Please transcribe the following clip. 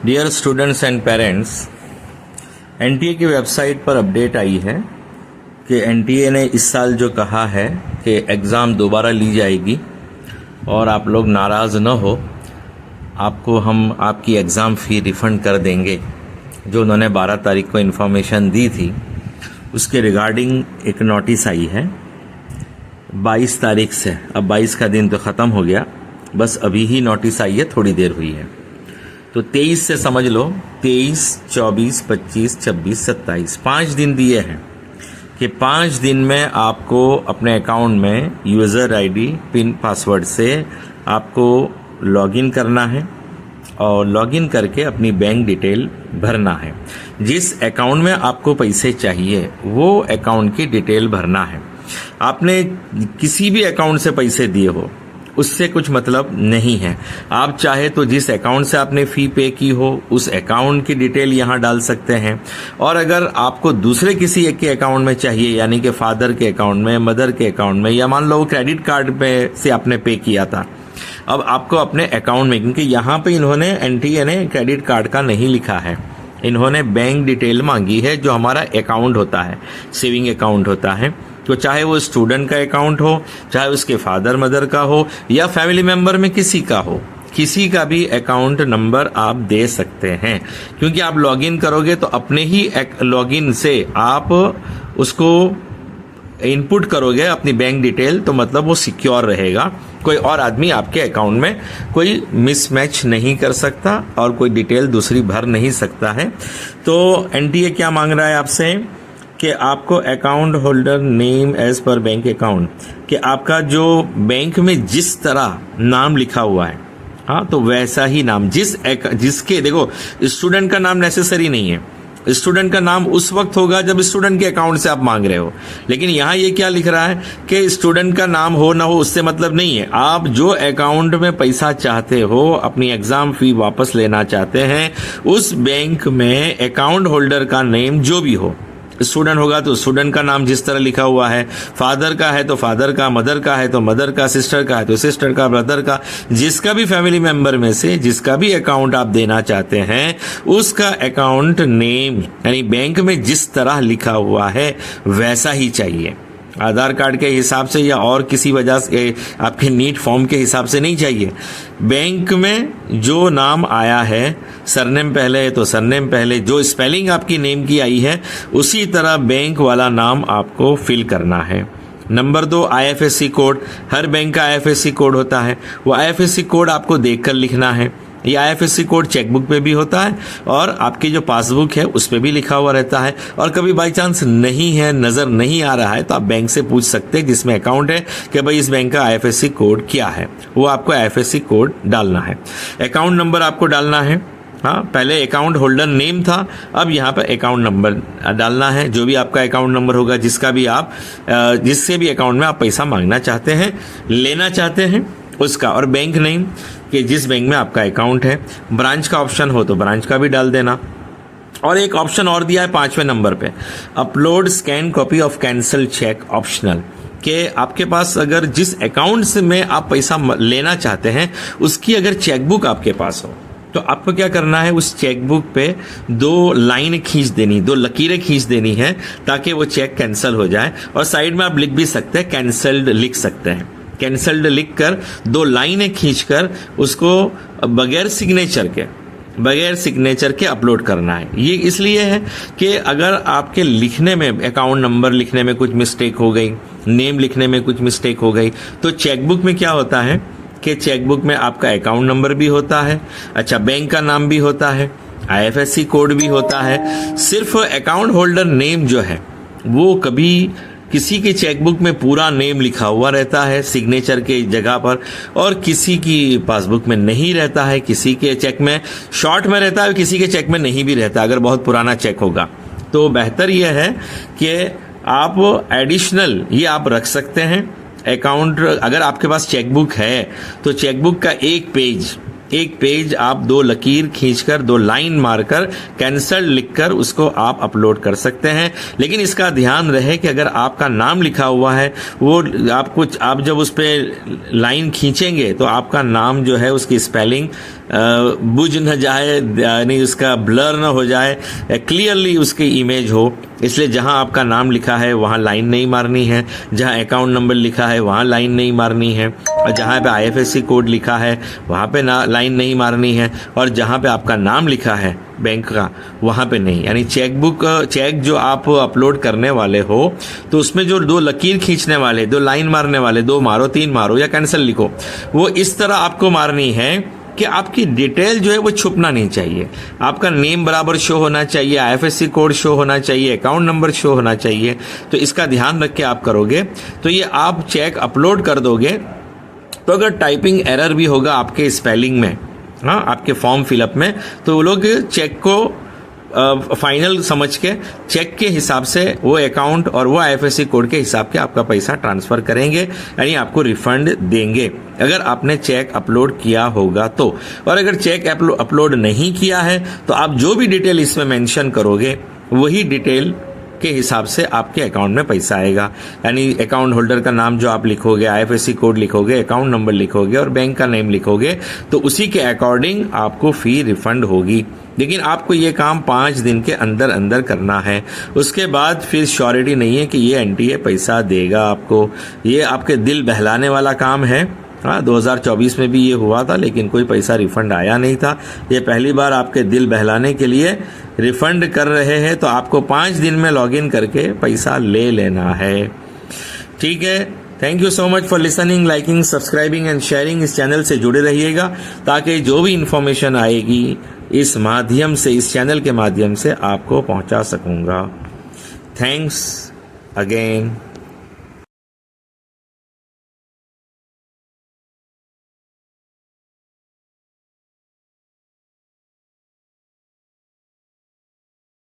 Dear students and parents, NTA की website पर update आई है कि एनटीए ने इस साल जो कहा है कि एग्ज़ाम दोबारा ली जाएगी और आप लोग नाराज़ न हो, आपको हम आपकी एग्ज़ाम फ़ी रिफ़ंड कर देंगे। जो उन्होंने 12 तारीख को इन्फॉर्मेशन दी थी उसके रिगार्डिंग एक नोटिस आई है 22 तारीख से। अब 22 का दिन तो ख़त्म हो गया, बस अभी ही नोटिस आई है, थोड़ी देर हुई है। तो 23 से समझ लो 23, 24, 25, 26, 27 5 दिन दिए हैं कि 5 दिन में आपको अपने अकाउंट में यूज़र आईडी पिन पासवर्ड से आपको लॉगिन करना है और लॉगिन करके अपनी बैंक डिटेल भरना है। जिस अकाउंट में आपको पैसे चाहिए वो अकाउंट की डिटेल भरना है। आपने किसी भी अकाउंट से पैसे दिए हो उससे कुछ मतलब नहीं है। आप चाहे तो जिस अकाउंट से आपने फ़ी पे की हो उस अकाउंट की डिटेल यहाँ डाल सकते हैं, और अगर आपको दूसरे किसी एक के अकाउंट में चाहिए, यानी कि फादर के अकाउंट में, मदर के अकाउंट में, या मान लो क्रेडिट कार्ड पे से आपने पे किया था, अब आपको अपने अकाउंट में, क्योंकि यहाँ पे इन्होंने एनटीए ने क्रेडिट कार्ड का नहीं लिखा है, इन्होंने बैंक डिटेल मांगी है जो हमारा अकाउंट होता है, सेविंग अकाउंट होता है। तो चाहे वो स्टूडेंट का अकाउंट हो, चाहे उसके फादर मदर का हो, या फैमिली मेंबर में किसी का हो, किसी का भी अकाउंट नंबर आप दे सकते हैं। क्योंकि आप लॉगिन करोगे तो अपने ही लॉगिन से आप उसको इनपुट करोगे अपनी बैंक डिटेल, तो मतलब वो सिक्योर रहेगा। कोई और आदमी आपके अकाउंट में कोई मिसमैच नहीं कर सकता और कोई डिटेल दूसरी भर नहीं सकता है। तो एनटीए क्या मांग रहा है आपसे कि आपको account holder name as per bank account, कि आपका जो बैंक में जिस तरह नाम लिखा हुआ है, हाँ, तो वैसा ही नाम जिसके, देखो स्टूडेंट का नाम नेसेसरी नहीं है। स्टूडेंट का नाम उस वक्त होगा जब स्टूडेंट के अकाउंट से आप मांग रहे हो, लेकिन यहाँ ये क्या लिख रहा है कि स्टूडेंट का नाम हो ना हो उससे मतलब नहीं है। आप जो अकाउंट में पैसा चाहते हो, अपनी एग्जाम फी वापस लेना चाहते हैं, उस बैंक में अकाउंट होल्डर का नेम जो भी हो, स्टूडेंट होगा तो स्टूडेंट का नाम जिस तरह लिखा हुआ है, फादर का है तो फादर का, मदर का है तो मदर का, सिस्टर का है तो सिस्टर का, ब्रदर का, जिसका भी फैमिली मेंबर में से जिसका भी अकाउंट आप देना चाहते हैं उसका अकाउंट नेम यानी बैंक में जिस तरह लिखा हुआ है वैसा ही चाहिए। आधार कार्ड के हिसाब से या और किसी वजह से आपके नीट फॉर्म के हिसाब से नहीं चाहिए। बैंक में जो नाम आया है, सरनेम पहले है तो सरनेम पहले, जो स्पेलिंग आपकी नेम की आई है उसी तरह बैंक वाला नाम आपको फिल करना है। Number 2, IFSC code. हर बैंक का आईएफएससी कोड होता है, वो आईएफएससी कोड आपको देखकर लिखना है। ये आईएफएससी कोड चेकबुक पे भी होता है और आपकी जो पासबुक है उस पे भी लिखा हुआ रहता है। और कभी बाई चांस नहीं है, नज़र नहीं आ रहा है, तो आप बैंक से पूछ सकते हैं जिसमें अकाउंट है कि भाई इस बैंक का आईएफएससी कोड क्या है, वो आपको आईएफएससी कोड डालना है। अकाउंट नंबर आपको डालना है। हाँ, पहले अकाउंट होल्डर नेम था, अब यहाँ पर अकाउंट नंबर डालना है। जो भी आपका अकाउंट नंबर होगा, जिसका भी आप जिससे भी अकाउंट में आप पैसा मांगना चाहते हैं, लेना चाहते हैं उसका, और बैंक नेम कि जिस बैंक में आपका अकाउंट है। ब्रांच का ऑप्शन हो तो ब्रांच का भी डाल देना। और एक ऑप्शन और दिया है 5वें नंबर पे, upload scan copy of cancel cheque optional, कि आपके पास अगर जिस अकाउंट से में आप पैसा लेना चाहते हैं उसकी अगर चेकबुक आपके पास हो तो आपको क्या करना है, उस चेकबुक पे 2 लाइन खींच देनी, 2 लकीरें खींच देनी है ताकि वो चेक कैंसिल हो जाए। और साइड में आप लिख भी सकते हैं, कैंसल्ड लिख सकते हैं। कैंसल्ड लिख कर 2 लाइनें खींचकर उसको बगैर सिग्नेचर के अपलोड करना है। ये इसलिए है कि अगर आपके लिखने में, अकाउंट नंबर लिखने में कुछ मिस्टेक हो गई, नेम लिखने में कुछ मिस्टेक हो गई, तो चेकबुक में क्या होता है कि चेकबुक में आपका अकाउंट नंबर भी होता है, अच्छा बैंक का नाम भी होता है, आईएफएससी कोड भी होता है। सिर्फ अकाउंट होल्डर नेम जो है वो कभी किसी की चेकबुक में पूरा नेम लिखा हुआ रहता है सिग्नेचर के जगह पर, और किसी की पासबुक में नहीं रहता है, किसी के चेक में शॉर्ट में रहता है, किसी के चेक में नहीं भी रहता अगर बहुत पुराना चेक होगा। तो बेहतर यह है कि आप एडिशनल ये आप रख सकते हैं। अकाउंट, अगर आपके पास चेकबुक है तो चेकबुक का एक पेज एक पेज आप 2 लकीर खींचकर 2 लाइन मारकर कैंसल लिखकर उसको आप अपलोड कर सकते हैं। लेकिन इसका ध्यान रहे कि अगर आपका नाम लिखा हुआ है वो आप जब उस पर लाइन खींचेंगे तो आपका नाम जो है उसकी स्पेलिंग बुझ न जाए, यानी उसका ब्लर न हो जाए, क्लियरली उसकी इमेज हो। इसलिए जहां आपका नाम लिखा है वहां लाइन नहीं मारनी है, जहां अकाउंट नंबर लिखा है वहां लाइन नहीं मारनी है, और जहां पे IFSC कोड लिखा है वहां पे लाइन नहीं मारनी है, और जहां पे आपका नाम लिखा है बैंक का वहां पे नहीं। यानी चेक जो आप अपलोड करने वाले हो तो उसमें जो 2 लकीर खींचने वाले, 2 लाइन मारने वाले, 2 मारो 3 मारो या कैंसिल लिखो, वो इस तरह आपको मारनी है कि आपकी डिटेल जो है वो छुपना नहीं चाहिए। आपका नेम बराबर शो होना चाहिए, IFSC कोड शो होना चाहिए, अकाउंट नंबर शो होना चाहिए। तो इसका ध्यान रख के आप करोगे तो ये आप चेक अपलोड कर दोगे तो अगर टाइपिंग एरर भी होगा आपके स्पेलिंग में, हाँ, आपके फॉर्म फिलअप में, तो वो लोग चेक को फाइनल समझ के चेक के हिसाब से वो अकाउंट और वो IFSC कोड के हिसाब के आपका पैसा ट्रांसफर करेंगे, यानी आपको रिफंड देंगे अगर आपने चेक अपलोड किया होगा तो। और अगर चेक अपलोड नहीं किया है तो आप जो भी डिटेल इसमें मेंशन करोगे वही डिटेल के हिसाब से आपके अकाउंट में पैसा आएगा। यानी अकाउंट होल्डर का नाम जो आप लिखोगे, IFSC कोड लिखोगे, अकाउंट नंबर लिखोगे और बैंक का नेम लिखोगे, तो उसी के अकॉर्डिंग आपको फी रिफंड होगी। लेकिन आपको ये काम 5 दिन के अंदर अंदर करना है। उसके बाद फिर श्योरिटी नहीं है कि ये NTA पैसा देगा आपको। ये आपके दिल बहलाने वाला काम है। हाँ, 2024 में भी ये हुआ था लेकिन कोई पैसा रिफंड आया नहीं था। ये पहली बार आपके दिल बहलाने के लिए रिफंड कर रहे हैं, तो आपको 5 दिन में लॉगिन करके पैसा ले लेना है। ठीक है, thank you so much for listening, liking, subscribing and sharing. इस चैनल से जुड़े रहिएगा ताकि जो भी इंफॉर्मेशन आएगी इस माध्यम से, इस चैनल के माध्यम से आपको पहुंचा सकूंगा। Thanks again.